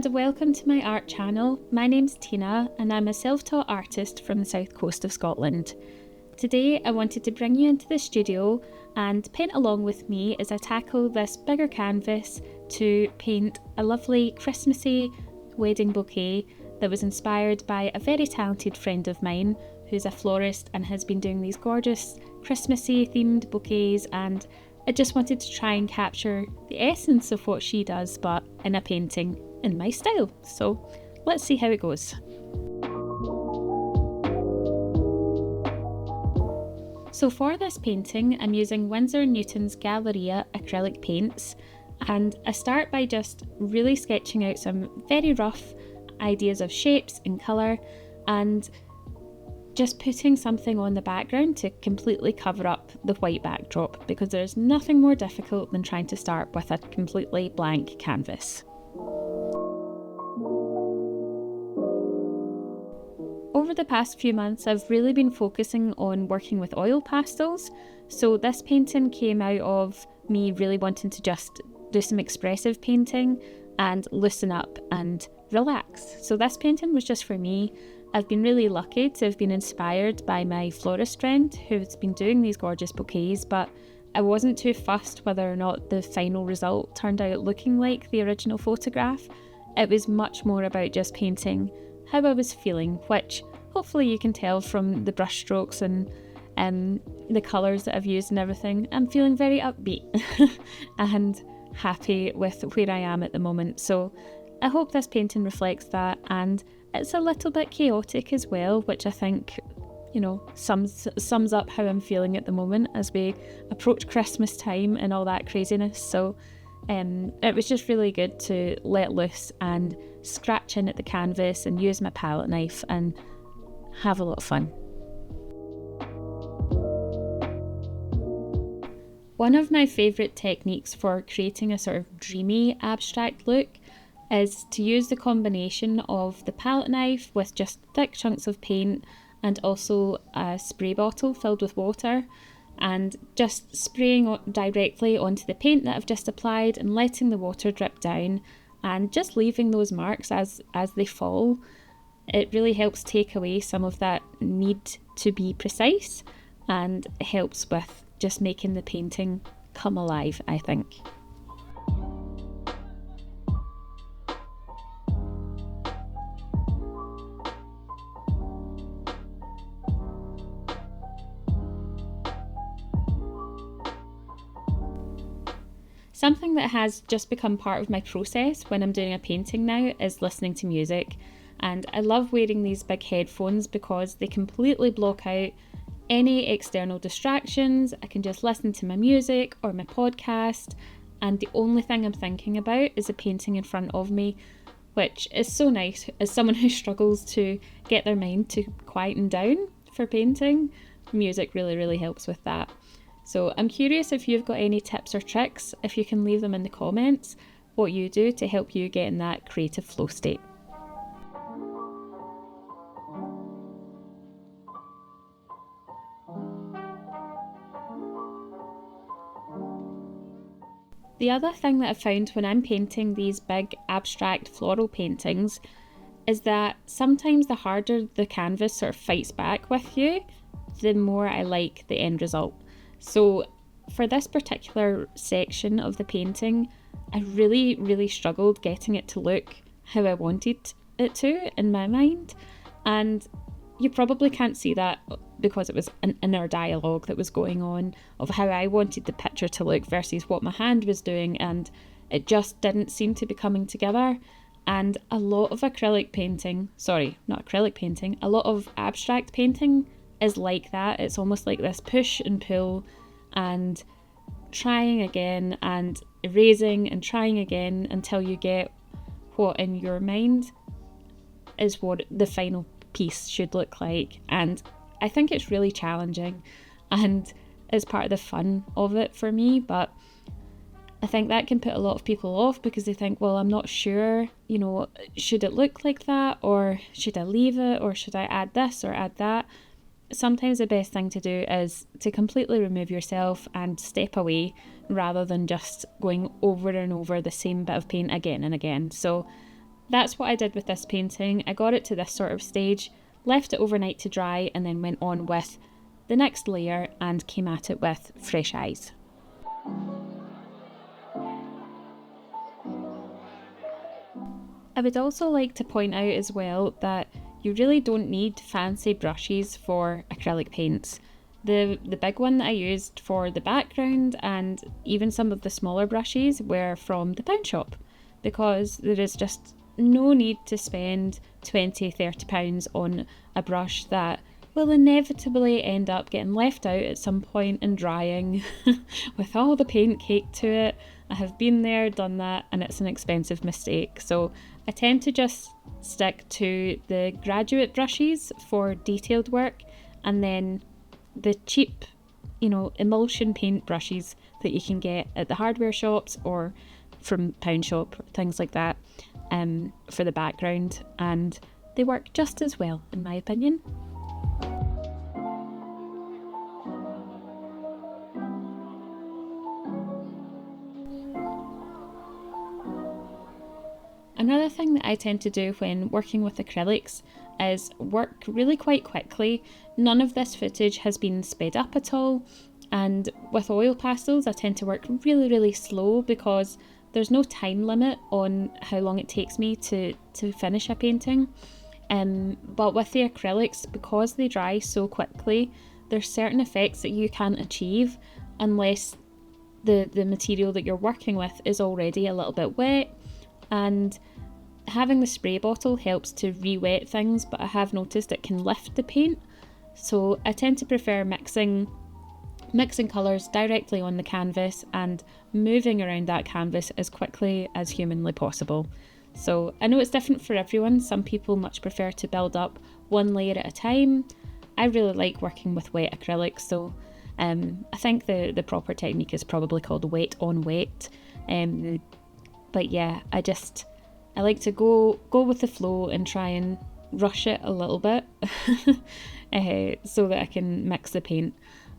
and welcome to my art channel. My name's Tina and I'm a self-taught artist from the south coast of Scotland. Today I wanted to bring you into the studio and paint along with me as I tackle this bigger canvas to paint a lovely Christmassy wedding bouquet that was inspired by a very talented friend of mine who's a florist and has been doing these gorgeous Christmassy themed bouquets, and I just wanted to try and capture the essence of what she does but in a painting in my style. So let's see how it goes. So for this painting I'm using Winsor & Newton's Galleria acrylic paints, and I start by just really sketching out some very rough ideas of shapes and colour and just putting something on the background to completely cover up the white backdrop, because there's nothing more difficult than trying to start with a completely blank canvas. Over the past few months I've really been focusing on working with oil pastels, so this painting came out of me really wanting to just do some expressive painting and loosen up and relax. So this painting was just for me. I've been really lucky to have been inspired by my florist friend who's been doing these gorgeous bouquets, but I wasn't too fussed whether or not the final result turned out looking like the original photograph. It was much more about just painting how I was feeling, which hopefully you can tell from the brush strokes and the colours that I've used and everything. I'm feeling very upbeat and happy with where I am at the moment. So I hope this painting reflects that, and it's a little bit chaotic as well, which I think, sums up how I'm feeling at the moment as we approach Christmas time and all that craziness. So it was just really good to let loose and scratch in at the canvas and use my palette knife and have a lot of fun. One of my favourite techniques for creating a sort of dreamy abstract look is to use the combination of the palette knife with just thick chunks of paint and also a spray bottle filled with water, and just spraying directly onto the paint that I've just applied and letting the water drip down and just leaving those marks as they fall. It really helps take away some of that need to be precise and helps with just making the painting come alive, I think. Something that has just become part of my process when I'm doing a painting now is listening to music, and I love wearing these big headphones because they completely block out any external distractions. I can just listen to my music or my podcast, and the only thing I'm thinking about is a painting in front of me, which is so nice as someone who struggles to get their mind to quieten down for painting. Music really helps with that. So I'm curious if you've got any tips or tricks, if you can leave them in the comments, what you do to help you get in that creative flow state. The other thing that I've found when I'm painting these big abstract floral paintings is that sometimes the harder the canvas sort of fights back with you, the more I like the end result. So for this particular section of the painting, I really struggled getting it to look how I wanted it to in my mind. And you probably can't see that because it was an inner dialogue that was going on of how I wanted the picture to look versus what my hand was doing, and it just didn't seem to be coming together. And a lot of a lot of abstract painting is like that. It's almost like this push and pull and trying again and erasing and trying again until you get what in your mind is what the final piece should look like. And I think it's really challenging and is part of the fun of it for me, but I think that can put a lot of people off because they think, well, I'm not sure, should it look like that, or should I leave it, or should I add this or add that? Sometimes the best thing to do is to completely remove yourself and step away rather than just going over and over the same bit of paint again and again. So that's what I did with this painting. I got it to this sort of stage, left it overnight to dry, and then went on with the next layer and came at it with fresh eyes. I would also like to point out as well that you really don't need fancy brushes for acrylic paints. The big one that I used for the background and even some of the smaller brushes were from the pound shop, because there is just no need to spend £20-30 on a brush that will inevitably end up getting left out at some point and drying with all the paint caked to it. I have been there, done that, and it's an expensive mistake. So I tend to just stick to the graduate brushes for detailed work, and then the cheap, emulsion paint brushes that you can get at the hardware shops or from pound shop, things like that, for the background, and they work just as well in my opinion. Another thing that I tend to do when working with acrylics is work really quite quickly. None of this footage has been sped up at all, and with oil pastels I tend to work really slow because there's no time limit on how long it takes me to finish a painting. But with the acrylics, because they dry so quickly, there's certain effects that you can't achieve unless the material that you're working with is already a little bit wet, and having the spray bottle helps to re-wet things, but I have noticed it can lift the paint, so I tend to prefer mixing colours directly on the canvas and moving around that canvas as quickly as humanly possible. So I know it's different for everyone. Some people much prefer to build up one layer at a time. I really like working with wet acrylics, so I think the proper technique is probably called wet on wet. But yeah, I like to go with the flow and try and rush it a little bit so that I can mix the paint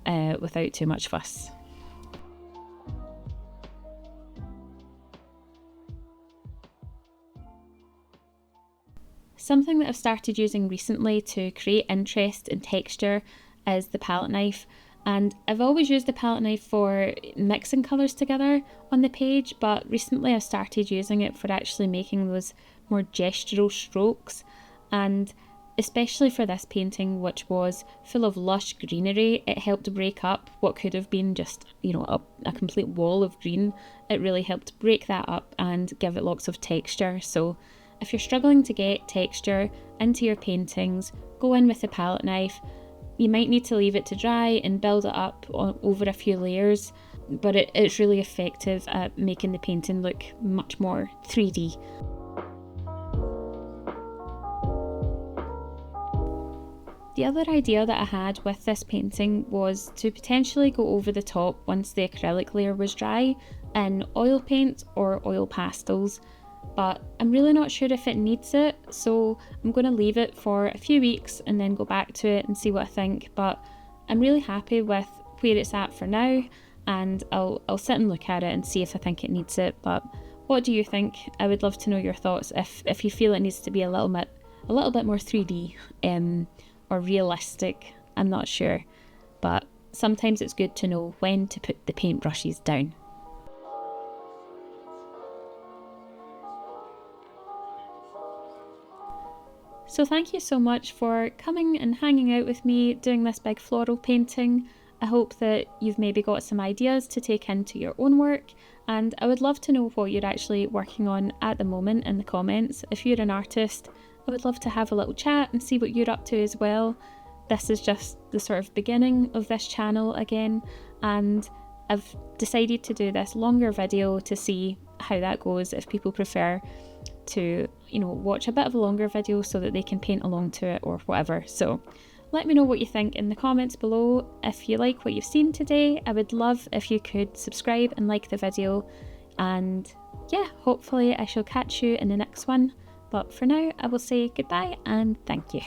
without too much fuss. Something that I've started using recently to create interest and texture is the palette knife. And I've always used the palette knife for mixing colours together on the page, but recently I've started using it for actually making those more gestural strokes. And especially for this painting, which was full of lush greenery, it helped break up what could have been just, a complete wall of green. It really helped break that up and give it lots of texture. So if you're struggling to get texture into your paintings, go in with the palette knife. You might need to leave it to dry and build it up over a few layers, but it's really effective at making the painting look much more 3D. The other idea that I had with this painting was to potentially go over the top once the acrylic layer was dry in oil paint or oil pastels, but I'm really not sure if it needs it, so I'm going to leave it for a few weeks and then go back to it and see what I think. But I'm really happy with where it's at for now, and I'll sit and look at it and see if I think it needs it. But what do you think? I would love to know your thoughts if you feel it needs to be a little bit more 3D or realistic. I'm not sure, but sometimes it's good to know when to put the paintbrushes down. So thank you so much for coming and hanging out with me doing this big floral painting. I hope that you've maybe got some ideas to take into your own work, and I would love to know what you're actually working on at the moment in the comments. If you're an artist, I would love to have a little chat and see what you're up to as well. This is just the sort of beginning of this channel again, and I've decided to do this longer video to see how that goes, if people prefer to watch a bit of a longer video so that they can paint along to it or whatever. So let me know what you think in the comments below. If you like what you've seen today, I would love if you could subscribe and like the video, and yeah, hopefully I shall catch you in the next one. But for now, I will say goodbye and thank you.